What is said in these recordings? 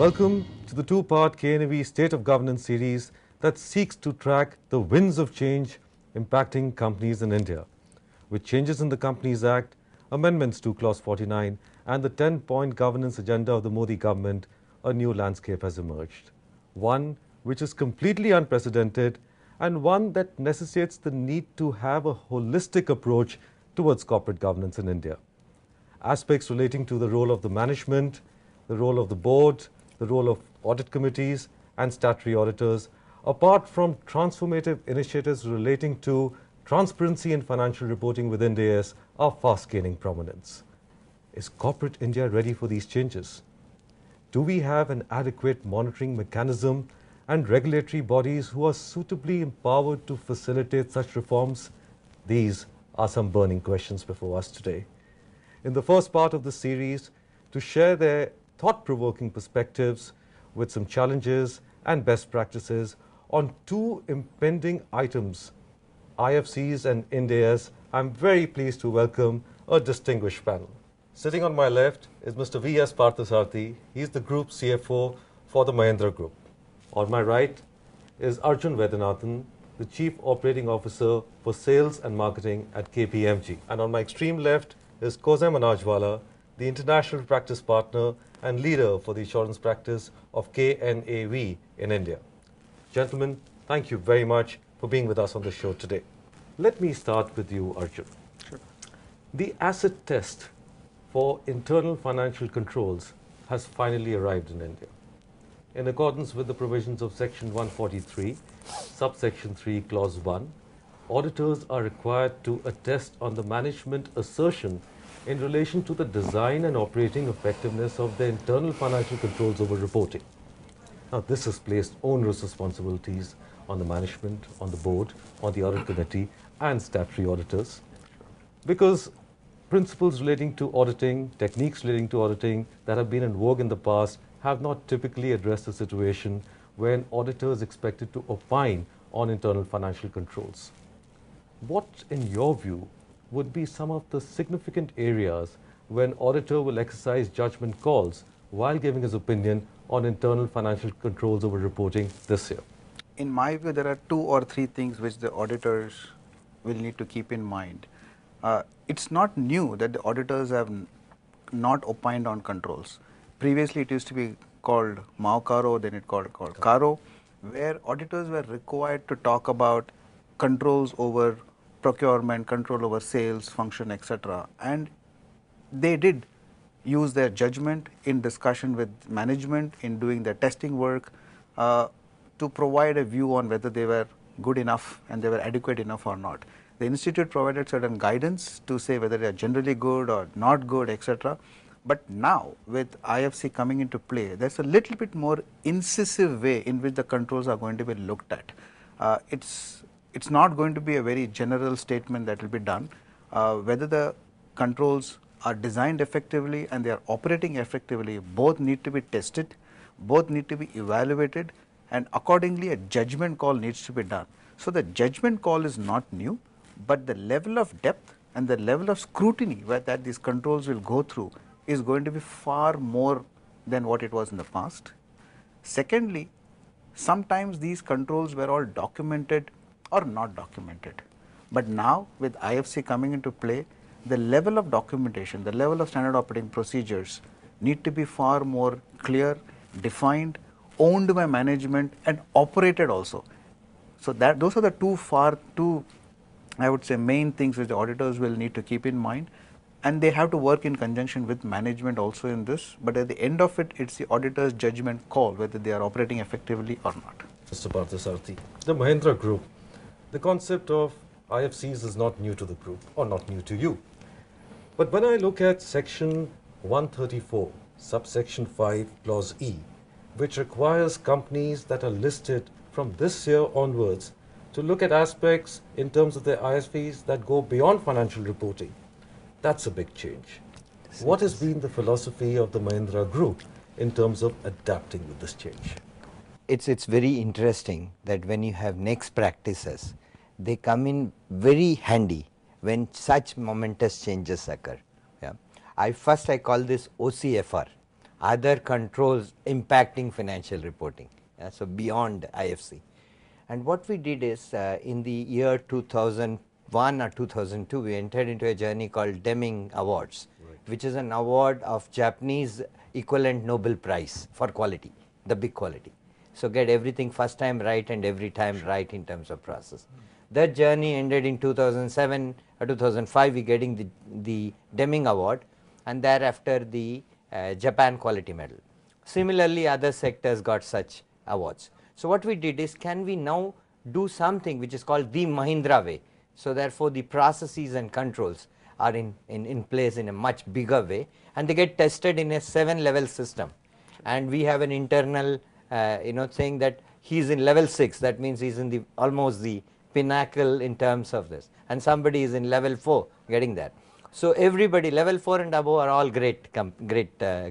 Welcome to the two-part KNAV State of Governance series that seeks to track the winds of change impacting companies in India. With changes in the Companies Act, amendments to Clause 49 and the 10-point governance agenda of the Modi government, a new landscape has emerged. One which is completely unprecedented and one that necessitates the need to have a holistic approach towards corporate governance in India. Aspects relating to the role of the management, the role of the board, the role of audit committees and statutory auditors, apart from transformative initiatives relating to transparency and financial reporting within IndAS, are fast gaining prominence. Is corporate India ready for these changes? Do we have an adequate monitoring mechanism and regulatory bodies who are suitably empowered to facilitate such reforms? These are some burning questions before us today. In the first part of the series, to share their thought-provoking perspectives with some challenges and best practices on two impending items, IFCs and IndAS, I'm very pleased to welcome a distinguished panel. Sitting on my left is Mr. V.S. Parthasarathy. He's the Group CFO for the Mahindra Group. On my right is Arjun Vaidyanathan, the Chief Operating Officer for Sales and Marketing at KPMG. And on my extreme left is Kozai Manajwala, the International Practice Partner and leader for the assurance practice of KNAV in India. Gentlemen, thank you very much for being with us on the show today. Let me start with you, Arjun. Sure. The acid test for internal financial controls has finally arrived in India. In accordance with the provisions of Section 143, subsection 3, Clause 1, auditors are required to attest on the management assertion in relation to the design and operating effectiveness of the internal financial controls over reporting. Now, this has placed onerous responsibilities on the management, on the board, on the audit committee, and statutory auditors, because principles relating to auditing, techniques relating to auditing that have been in vogue in the past have not typically addressed the situation when auditors expected to opine on internal financial controls. What, in your view, would be some of the significant areas when auditor will exercise judgment calls while giving his opinion on internal financial controls over reporting this year? In my view, there are 2 or 3 things which the auditors will need to keep in mind. It's not new that the auditors have not opined on controls. Previously, it used to be called MAUCARO, then it called CARO, where auditors were required to talk about controls over procurement, control over sales, function, etc. And they did use their judgment in discussion with management, in doing their testing work, to provide a view on whether they were good enough and they were adequate enough or not. The institute provided certain guidance to say whether they are generally good or not good, etc. But now, with IFC coming into play, there's a little bit more incisive way in which the controls are going to be looked at. It's not going to be a very general statement that will be done. Whether the controls are designed effectively and they are operating effectively, both need to be tested, both need to be evaluated, and accordingly a judgment call needs to be done. So the judgment call is not new, but the level of depth and the level of scrutiny that these controls will go through is going to be far more than what it was in the past. Secondly, sometimes these controls were all documented or not documented. But now, with IFC coming into play, the level of documentation, the level of standard operating procedures need to be far more clear, defined, owned by management and operated also. So those are the two I would say main things which the auditors will need to keep in mind, and they have to work in conjunction with management also in this, but at the end of it, it's the auditor's judgment call whether they are operating effectively or not. Mr. Parthasarathy, the Mahindra Group, the concept of IFCs is not new to the group or not new to you. But when I look at section 134, subsection 5, clause E, which requires companies that are listed from this year onwards to look at aspects in terms of their IFCs that go beyond financial reporting, that's a big change. What has been the philosophy of the Mahindra Group in terms of adapting with this change? It's very interesting that when you have next practices, they come in very handy when such momentous changes occur. Yeah. I call this OCFR, other controls impacting financial reporting. So beyond IFC. And what we did is in the year 2001 or 2002, we entered into a journey called Deming Awards, which is an award of Japanese equivalent Nobel Prize for quality, the big quality. So get everything first time right and every time right in terms of process. That journey ended in 2007 or 2005, we getting the Deming Award, and thereafter the Japan Quality Medal. Similarly, other sectors got such awards. So what we did is, can we now do something which is called the Mahindra way? So therefore, the processes and controls are in place in a much bigger way, and they get tested in a 7-level system. And we have an internal, saying that he is in level 6. That means he is in the almost the pinnacle in terms of this, and somebody is in level 4, getting there. So everybody level 4 and above are all great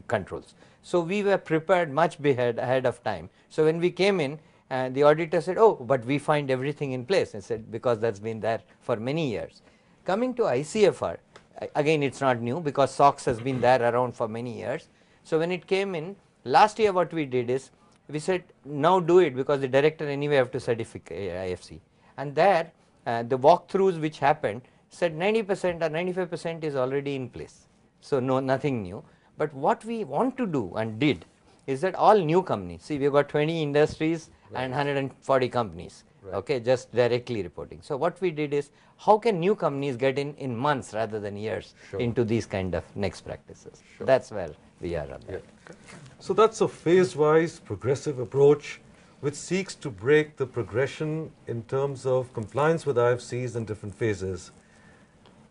controls. So we were prepared much ahead of time. So when we came in, the auditor said, oh, but we find everything in place. I said, because that's been there for many years. Coming to ICFR, again it's not new, because SOX has been there around for many years. So when it came in, last year what we did is, we said, now do it, because the director anyway have to certify IFC. And there, the walkthroughs which happened said 90% or 95% is already in place. So no, nothing new. But what we want to do and did is that all new companies, see, we've got 20 industries and 140 companies, okay, just directly reporting. So what we did is, how can new companies get in months rather than years into these kind of next practices? That's where we are on that. So that's a phase-wise progressive approach which seeks to break the progression in terms of compliance with IFCs in different phases.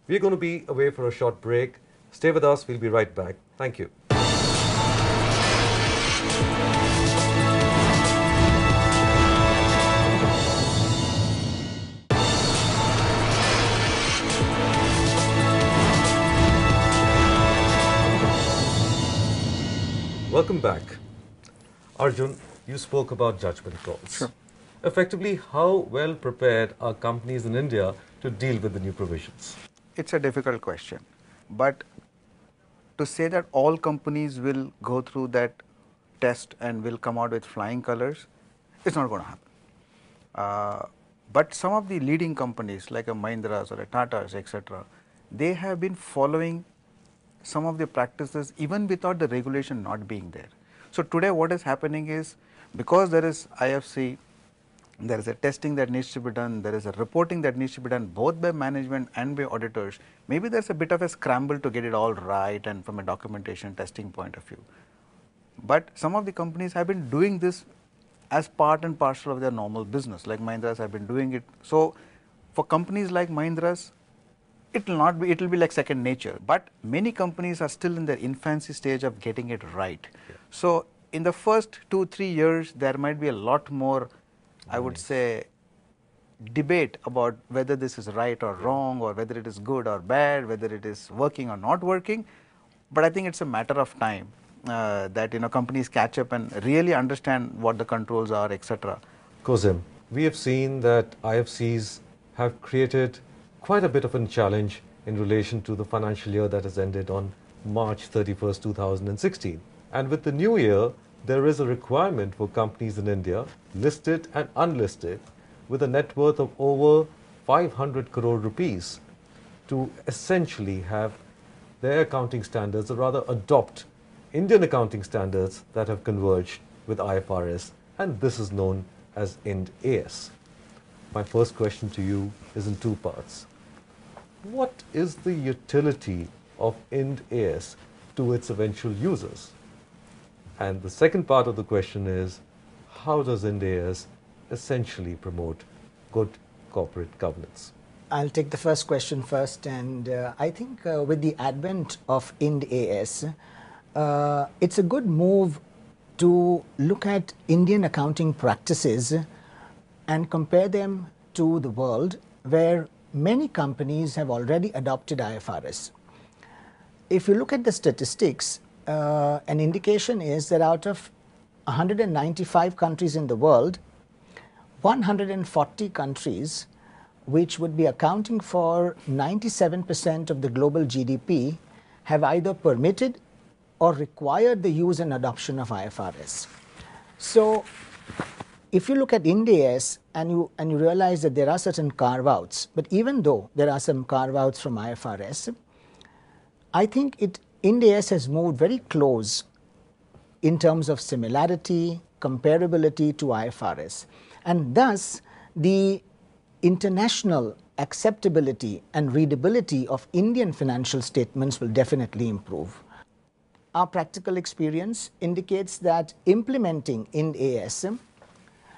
We're going to be away for a short break. Stay with us, we'll be right back. Thank you. Welcome back. Arjun, you spoke about judgment calls. Sure. Effectively, how well prepared are companies in India to deal with the new provisions? It's a difficult question, but to say that all companies will go through that test and will come out with flying colors, it's not going to happen. But some of the leading companies like a Mahindras or a Tatas, etc., they have been following some of the practices even without the regulation not being there. So today what is happening is, because there is IFC, there is a testing that needs to be done, there is a reporting that needs to be done both by management and by auditors. Maybe there's a bit of a scramble to get it all right and from a documentation testing point of view. But some of the companies have been doing this as part and parcel of their normal business, like Mahindras have been doing it. So for companies like Mahindras, it will be like second nature. But many companies are still in their infancy stage of getting it right. So in the first 2-3 years, there might be a lot more, I would say, debate about whether this is right or wrong, or whether it is good or bad, whether it is working or not working. But I think it's a matter of time that companies catch up and really understand what the controls are, etc. Kozim, we have seen that IFCs have created quite a bit of a challenge in relation to the financial year that has ended on March 31st, 2016. And with the new year, there is a requirement for companies in India, listed and unlisted, with a net worth of over 500 crore rupees, to essentially have their accounting standards, or rather adopt Indian accounting standards that have converged with IFRS, and this is known as Ind AS. My first question to you is in two parts. What is the utility of Ind AS to its eventual users? And the second part of the question is, how does Ind AS essentially promote good corporate governance? I'll take the first question first, and I think with the advent of Ind AS, it's a good move to look at Indian accounting practices and compare them to the world, where many companies have already adopted IFRS. If you look at the statistics, an indication is that out of 195 countries in the world, 140 countries, which would be accounting for 97% of the global GDP, have either permitted or required the use and adoption of IFRS. So if you look at Ind AS and you realize that there are certain carve-outs, but even though there are some carve-outs from IFRS, I think Ind AS has moved very close in terms of similarity, comparability to IFRS, and thus the international acceptability and readability of Indian financial statements will definitely improve. Our practical experience indicates that implementing Ind AS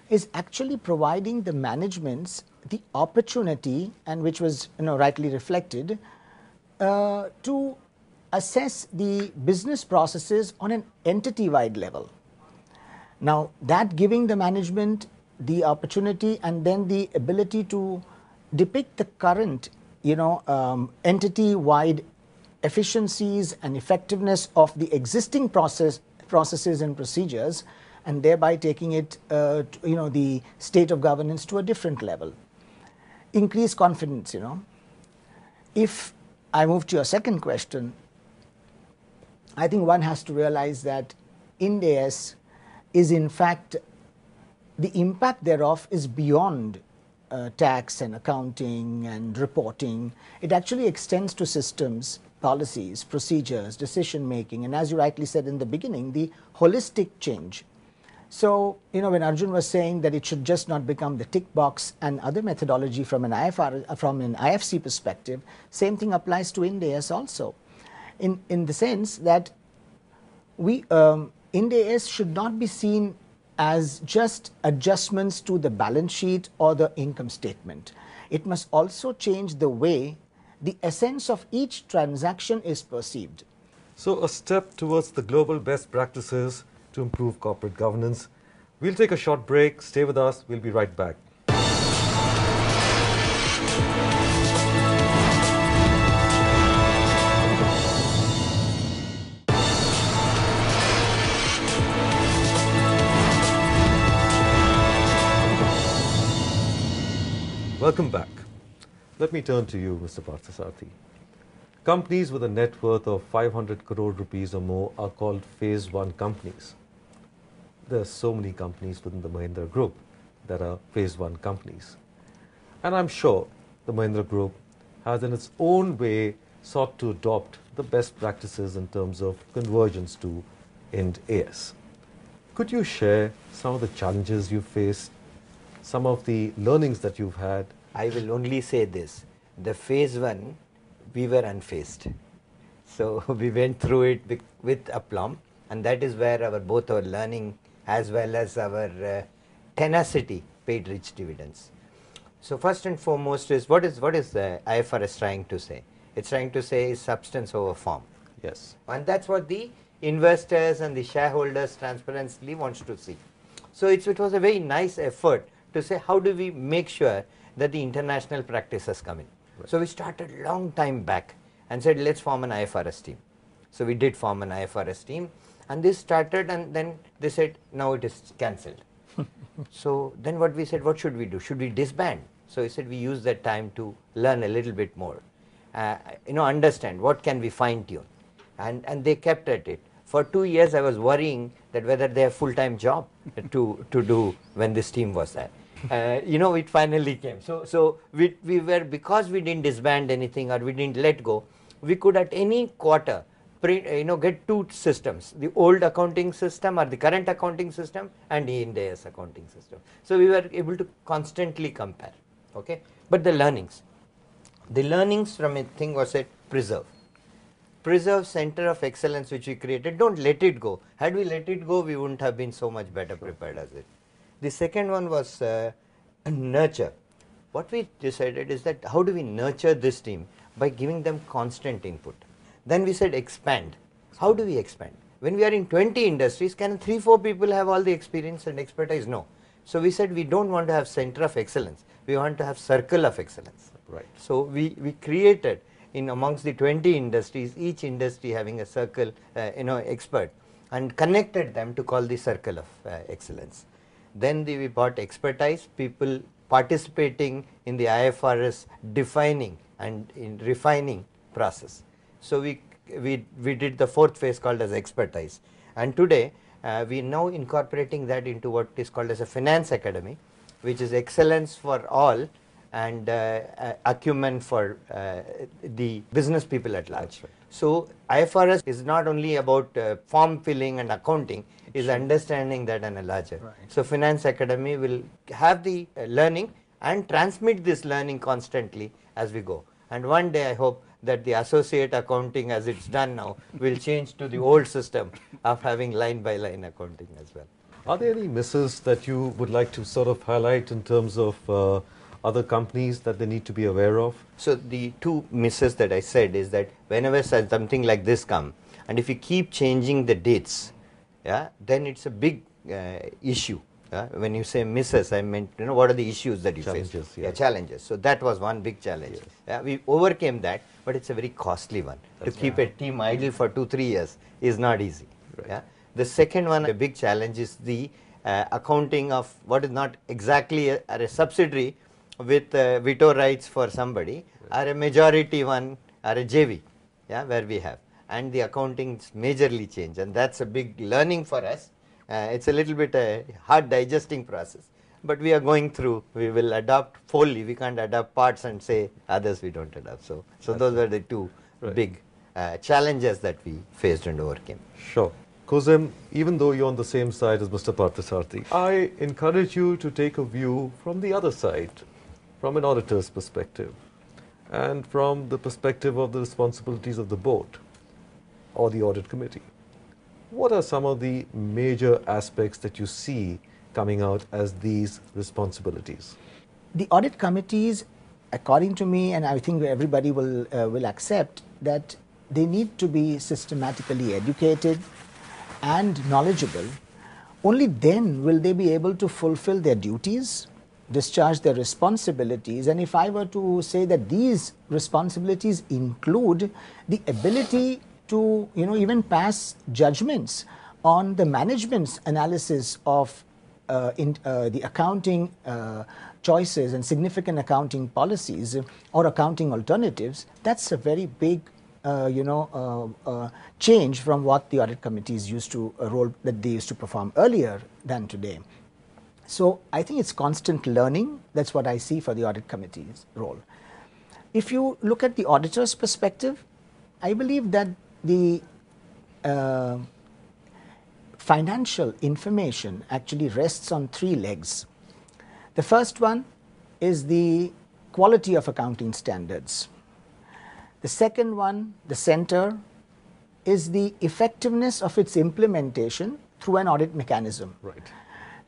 is actually providing the managements the opportunity, and which was rightly reflected, to assess the business processes on an entity-wide level. Now, that giving the management the opportunity and then the ability to depict the current entity-wide efficiencies and effectiveness of the existing processes and procedures, and thereby taking it the state of governance to a different level. Increase confidence. If I move to your second question, I think one has to realize that Ind AS is in fact, the impact thereof is beyond tax and accounting and reporting. It actually extends to systems, policies, procedures, decision making, and as you rightly said in the beginning, the holistic change. So, when Arjun was saying that it should just not become the tick box and other methodology from an IFC perspective, same thing applies to Ind AS also, in the sense that Ind AS should not be seen as just adjustments to the balance sheet or the income statement. It must also change the way the essence of each transaction is perceived. So a step towards the global best practices to improve corporate governance. We'll take a short break. Stay with us. We'll be right back. Welcome back. Let me turn to you, Mr. Parthasarathy. Companies with a net worth of 500 crore rupees or more are called Phase 1 companies. There are so many companies within the Mahindra Group that are Phase 1 companies. And I'm sure the Mahindra Group has in its own way sought to adopt the best practices in terms of convergence to Ind AS. Could you share some of the challenges you faced, some of the learnings that you've had? I will only say this, the Phase 1, we were unfazed. So we went through it with aplomb, and that is where both our learning as well as our tenacity paid rich dividends. So first and foremost is, what is the IFRS trying to say? It's trying to say substance over form. Yes. And that's what the investors and the shareholders transparently wants to see. So it was a very nice effort to say, how do we make sure that the international practices come in? Right. So we started a long time back and said, let's form an IFRS team. So we did form an IFRS team, and this started, and then they said, now it is cancelled. So then what we said, what should we do? Should we disband? So we said, we use that time to learn a little bit more, understand what can we fine tune. And they kept at it. For 2 years I was worrying that whether they have full-time job to do when this team was there. It finally came. So we were, because we didn't disband anything or we didn't let go, we could at any quarter get two systems, the old accounting system or the current accounting system and the Ind AS accounting system. So we were able to constantly compare. Okay, but the learnings from a thing was that preserve center of excellence which we created. Don't let it go. Had we let it go, we wouldn't have been so much better prepared as it. The second one was nurture. What we decided is that how do we nurture this team? By giving them constant input. Then we said expand. How do we expand? When we are in 20 industries, can 3-4 people have all the experience and expertise? No. So we said we don't want to have center of excellence. We want to have circle of excellence. Right. So we created in amongst the 20 industries, each industry having a circle, expert, and connected them to call the circle of excellence. Then we brought expertise, people participating in the IFRS defining and in refining process. So we we did the fourth phase called as expertise, and today we are now incorporating that into what is called as a finance academy, which is excellence for all and acumen for the business people at large. Right. So IFRS is not only about form filling and accounting, is understanding that on a larger. Right. So Finance Academy will have the learning and transmit this learning constantly as we go. And one day I hope that the associate accounting as it's done now will change to the old system of having line by line accounting as well. Are there any misses that you would like to sort of highlight in terms of other companies that they need to be aware of? So the two misses that I said is that whenever something like this come, and if you keep changing the dates, yeah, then it's a big issue. When you say misses, I meant, what are the issues that you face? Challenges, Yeah, yes. challenges. So that was one big challenge. Yes. We overcame that, but it's a very costly one. That's to keep a team idle for 2-3 years is not easy. Right. Yeah. The second one, a big challenge is the accounting of what is not exactly a subsidiary with veto rights for somebody, or a majority one, or a JV, yeah, where we have. And the accounting majorly change, and that's a big learning for us. It's a little bit a hard digesting process, but we are going through. We will adopt fully. We can't adopt parts and say others we don't adopt. So those were the two Right. big challenges that we faced and overcame. Sure. Kozim, even though you're on the same side as Mr. Parthasarathy, I encourage you to take a view from the other side, from an auditor's perspective, and from the perspective of the responsibilities of the board or the audit committee. What are some of the major aspects that you see coming out as these responsibilities? The audit committees, according to me, and I think everybody will accept, that they need to be systematically educated and knowledgeable. Only then will they be able to fulfill their duties, discharge their responsibilities. And if I were to say that these responsibilities include the ability to even pass judgments on the management's analysis of the accounting choices and significant accounting policies or accounting alternatives, that's a very big change from what the audit committees used to role that they used to perform earlier than today. So I think it's constant learning. That's what I see for the audit committee's role. If you look at the auditor's perspective, I believe that the financial information actually rests on 3 legs. The first one is the quality of accounting standards. The second one, the center, is the effectiveness of its implementation through an audit mechanism. Right.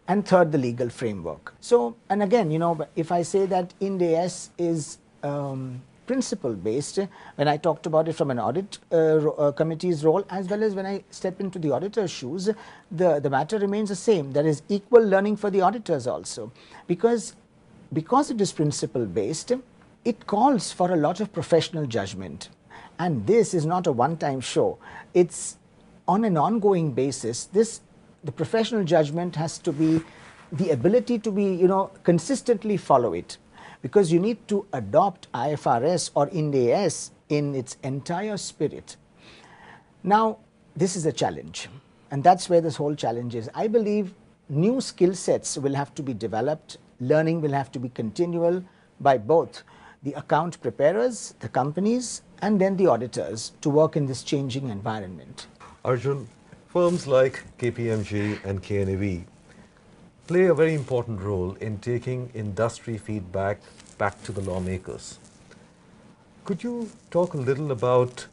And third, the legal framework. So, and again, if I say that Ind AS is principle based, when I talked about it from an audit committee's role, as well as when I step into the auditor's shoes, the matter remains the same. There is equal learning for the auditors also, because it is principle based, it calls for a lot of professional judgment, and this is not a one-time show. It's on an ongoing basis. The professional judgment has to be the ability to be, consistently follow it, because you need to adopt IFRS or Ind AS in its entire spirit. Now, this is a challenge, and that's where this whole challenge is. I believe new skill sets will have to be developed. Learning will have to be continual by both the account preparers, the companies, and then the auditors to work in this changing environment. Arjun, firms like KPMG and KNAV play a very important role in taking industry feedback back to the lawmakers. Could you talk a little about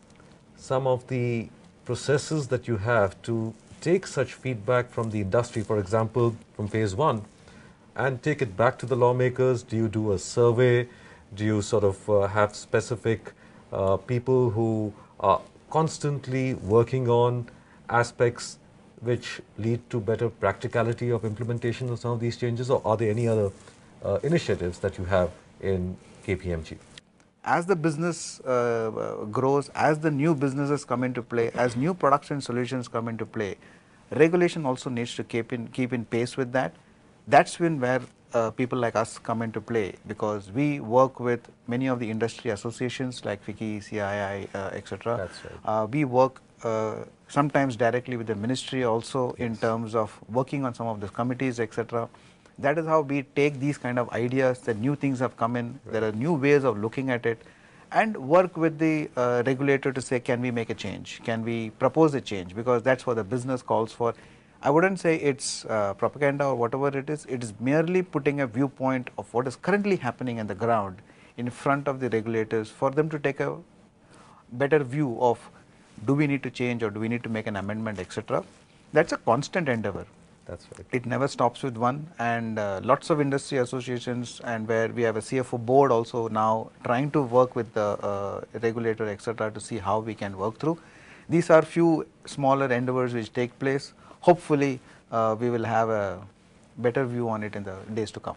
some of the processes that you have to take such feedback from the industry, for example, from phase 1, and take it back to the lawmakers? Do you do a survey? Do you sort of have specific people who are constantly working on aspects which lead to better practicality of implementation of some of these changes, or are there any other initiatives that you have in KPMG? As the business grows, as the new businesses come into play, as new production solutions come into play, regulation also needs to keep in pace with that. That's when where people like us come into play, because we work with many of the industry associations like FICCI, CII, etc. That's right. We work sometimes directly with the ministry also, in terms of working on some of the committees, etc. That is how we take these kind of ideas, that new things have come in, there are new ways of looking at it, and work with the regulator to say, can we make a change, can we propose a change, because that's what the business calls for. I wouldn't say it's propaganda or whatever it is merely putting a viewpoint of what is currently happening on the ground in front of the regulators, for them to take a better view of, do we need to change or do we need to make an amendment, etc. That's a constant endeavor. That's right. It never stops with one, and lots of industry associations, and where we have a CFO board also now trying to work with the regulator, etc., to see how we can work through. These are few smaller endeavors which take place. Hopefully, we will have a better view on it in the days to come.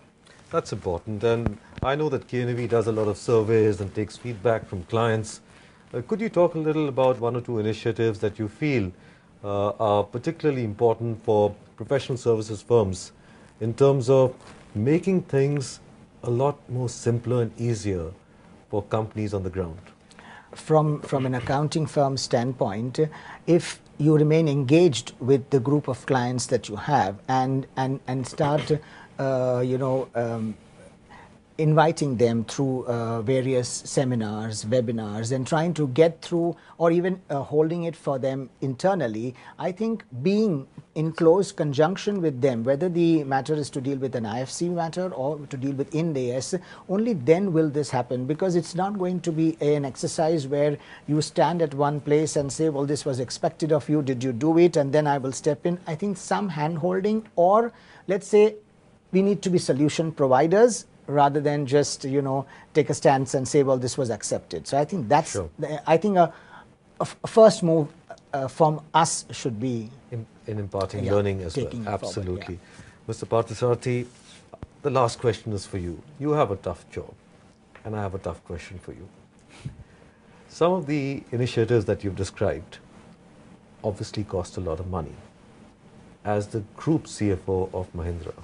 That's important, and I know that KNV does a lot of surveys and takes feedback from clients. Could you talk a little about one or two initiatives that you feel are particularly important for professional services firms in terms of making things a lot more simpler and easier for companies on the ground? From an accounting firm standpoint, if you remain engaged with the group of clients that you have, and start inviting them through various seminars, webinars, and trying to get through, or even holding it for them internally, I think being in close conjunction with them, whether the matter is to deal with an IFC matter or to deal with Ind AS, only then will this happen, because it's not going to be an exercise where you stand at one place and say, well, this was expected of you, did you do it, and then I will step in. I think some hand holding, or let's say we need to be solution providers, rather than just take a stance and say, well, this was accepted. So I think that's Sure. I think a first move from us should be In imparting Yeah, learning as well. taking it forward, Absolutely. Mr. Parthasarathy, the last question is for you. You have a tough job, and I have a tough question for you. Some of the initiatives that you've described obviously cost a lot of money. As the group CFO of Mahindra,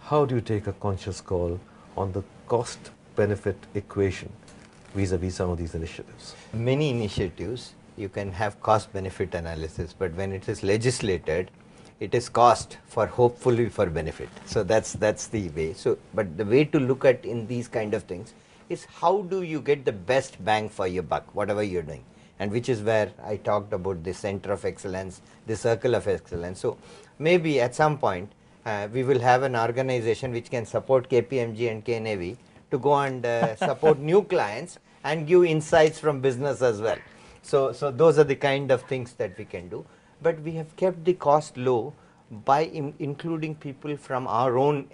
how do you take a conscious call on the cost-benefit equation vis-a-vis some of these initiatives? Many initiatives, you can have cost-benefit analysis, but when it is legislated, it is cost for hopefully for benefit. So that's the way. So, but the way to look at in these kind of things is, how do you get the best bang for your buck, whatever you're doing, and which is where I talked about the center of excellence, the circle of excellence. So maybe at some point, we will have an organization which can support KPMG and KNAV to go and support new clients and give insights from business as well. So those are the kind of things that we can do. But we have kept the cost low by including people from our own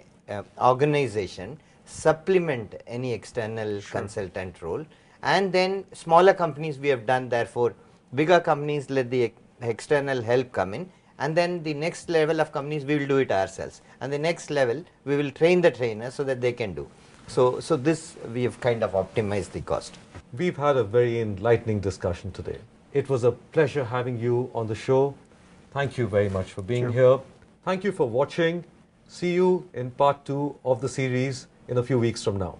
organization, supplement any external consultant role, and then smaller companies we have done, therefore bigger companies let the external help come in. And then the next level of companies, we will do it ourselves. And the next level, we will train the trainers so that they can do. So this, we have kind of optimized the cost. We've had a very enlightening discussion today. It was a pleasure having you on the show. Thank you very much for being here. Thank you for watching. See you in part 2 of the series in a few weeks from now.